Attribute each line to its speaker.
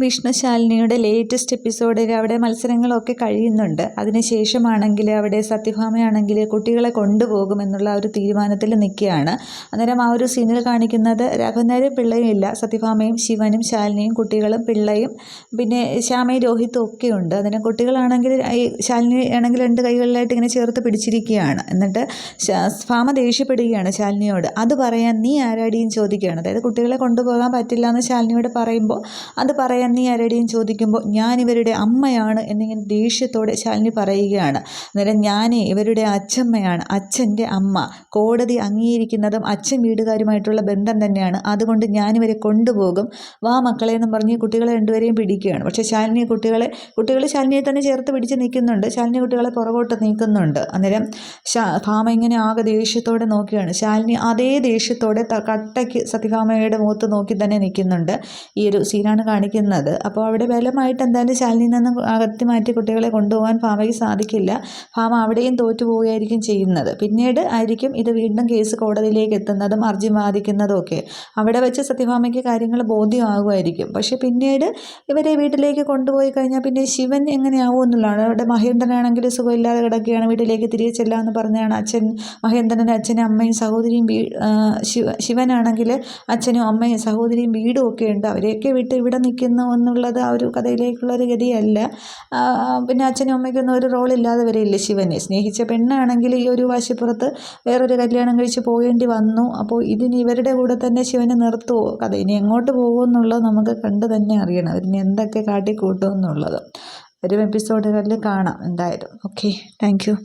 Speaker 1: വിഷ്ണുശാലിനിയുടെ latest എപ്പിസോഡിൽ അവിടെ മത്സരങ്ങളൊക്കെ കഴിയുന്നുണ്ട്. അതിനുശേഷമാണെങ്കിൽ അവിടെ സത്യഭാമയാണെങ്കിൽ കുട്ടികളെ കൊണ്ടുപോകുമെന്നുള്ള ഒരു തീരുമാനത്തിൽ നിൽക്കുകയാണ്. അന്നേരം ആ ഒരു സീനിൽ കാണിക്കുന്നത് രഘുനരും പിള്ളയും ഇല്ല, സത്യഭാമയും ശിവനും ശാലിനിയും കുട്ടികളും പിള്ളയും പിന്നെ ശ്യാമയും രോഹിത്തും ഒക്കെ ഉണ്ട്. അന്നേരം കുട്ടികളാണെങ്കിൽ ശാലിനി ആണെങ്കിൽ 2 കൈകളിലായിട്ട് ഇങ്ങനെ ചേർത്ത് പിടിച്ചിരിക്കുകയാണ്. എന്നിട്ട് ഭാമ ദേഷ്യപ്പെടുകയാണ് ശാലിനിയോട്. അത് പറയാൻ നീ ആരാടിയും ചോദിക്കുകയാണ്. അതായത് കുട്ടികളെ കൊണ്ടുപോകാൻ പറ്റില്ല എന്ന് ശാലിനിയോട് പറയുമ്പോൾ അത് പറയാൻ നീ ആരുടെയും ചോദിക്കുമ്പോൾ ഞാൻ ഇവരുടെ അമ്മയാണ് എന്നിങ്ങനെ ദേഷ്യത്തോടെ ശാലിനി പറയുകയാണ്. അന്നേരം ഞാൻ ഇവരുടെ അച്ഛമ്മയാണ്, അച്ഛൻ്റെ അമ്മ. കോടതി അംഗീകരിക്കുന്നതും അച്ഛൻ വീടുകാരുമായിട്ടുള്ള ബന്ധം തന്നെയാണ്. അതുകൊണ്ട് ഞാനിവരെ കൊണ്ടുപോകും, വാ മക്കളെ എന്നും പറഞ്ഞ് കുട്ടികളെ 2 പിടിക്കുകയാണ്. പക്ഷേ ശാലിനി കുട്ടികൾ ശാലിനിയെ തന്നെ ചേർത്ത് പിടിച്ച് നിൽക്കുന്നുണ്ട്. ശാലിനി കുട്ടികളെ പുറകോട്ട് നീക്കുന്നുണ്ട്. അന്നേരം ഭാമ ഇങ്ങനെ ആകെ ദേഷ്യത്തോടെ നോക്കുകയാണ്. ശാലിനി അതേ ദേഷ്യത്തോടെ കട്ടയ്ക്ക് സത്യഭാമയുടെ മുഖത്ത് നോക്കി തന്നെ നിൽക്കുന്നുണ്ട്. ഈ ഒരു സീനാണ് കാണിക്കുന്നത്. അപ്പോൾ അവിടെ ബലമായിട്ട് എന്തായാലും ശാലിനിയിൽ നിന്നും അകത്തി മാറ്റി കുട്ടികളെ കൊണ്ടുപോകാൻ ഭാമയ്ക്ക് സാധിക്കില്ല. ഭാമ അവിടെയും തോറ്റുപോവുകയായിരിക്കും ചെയ്യുന്നത്. പിന്നീട് ആയിരിക്കും ഇത് വീണ്ടും കേസ് കോടതിയിലേക്ക് എത്തുന്നതും അർജി വാദിക്കുന്നതും ഒക്കെ. അവിടെ വെച്ച് സത്യഭാമയ്ക്ക് കാര്യങ്ങൾ ബോധ്യമാകുമായിരിക്കും. പക്ഷെ പിന്നീട് ഇവരെ വീട്ടിലേക്ക് കൊണ്ടുപോയി കഴിഞ്ഞാൽ പിന്നെ ശിവൻ എങ്ങനെയാവും എന്നുള്ളതാണ്. അവിടെ മഹേന്ദ്രനാണെങ്കിൽ സുഖമില്ലാതെ കിടക്കുകയാണ്. വീട്ടിലേക്ക് തിരികെ ചെല്ലാമെന്ന് പറഞ്ഞാണ് മഹേന്ദ്രൻ്റെ അച്ഛനും അമ്മയും സഹോദരിയും ശിവനാണെങ്കിൽ അച്ഛനും അമ്മയും സഹോദരിയും വീടും ഒക്കെ ഉണ്ട്. അവരെയൊക്കെ വിട്ട് ഇവിടെ നിൽക്കുന്നു എന്നുള്ളത് ആ ഒരു കഥയിലേക്കുള്ളൊരു ഗതിയല്ല. പിന്നെ അച്ഛനും അമ്മയ്ക്കൊന്നും ഒരു റോളില്ലാതെ വരില്ല ശിവനെ. സ്നേഹിച്ച പെണ്ണാണെങ്കിൽ ഈ ഒരു വാശിപ്പുറത്ത് വേറൊരു കല്യാണം കഴിച്ച് പോകേണ്ടി വന്നു. അപ്പോൾ ഇതിന് ഇവരുടെ കൂടെ തന്നെ ശിവനെ നിർത്തുമോ? കഥ ഇനി എങ്ങോട്ട് പോകുമെന്നുള്ളത് നമുക്ക് കണ്ടു തന്നെ അറിയണം. ഇതിന് എന്തൊക്കെ കാട്ടിക്കൂട്ടും എന്നുള്ളത് വരും എപ്പിസോഡുകളിൽ കാണാം എന്തായാലും. Okay, thank you.